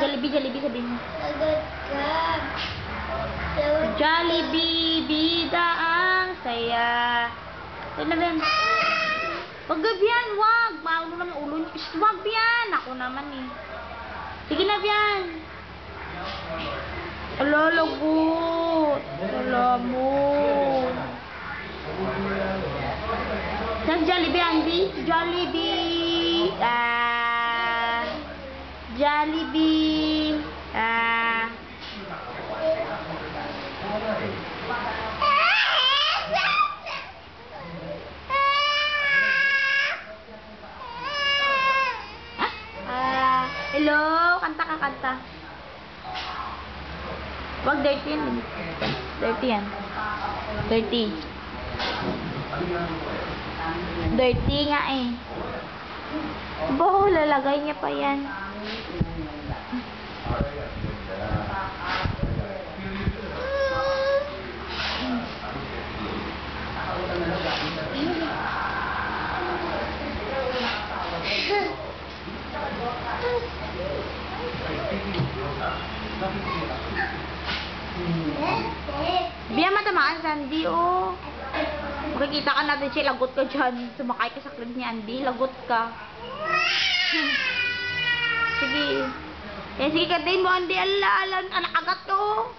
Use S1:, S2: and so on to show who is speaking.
S1: Jollibee, Jollibee, sabihin mo.
S2: Lagot ka.
S1: Jollibee, bida ang saya. Ito na, Ben. Wag yan, wag. Maulo naman ulo niyo. Wag yan. Ako naman eh. Sige na, yan. Ala, lagot. Salamat. Saan Jollibee, Andy? Jollibee. Jollibee. Hello, kanta ka, kanta. Wag dirty yan. Dirty yan. Dirty. Dirty nga eh. Bo, lalagay niya pa yan. Biya matamaan sa Andy, oh. Makikita ka natin siya, lagot ka dyan. Sumakay ka sa crib ni Andy, lagot ka. Sige. Sige ka din mo, Andy. Ala, anak agat ko.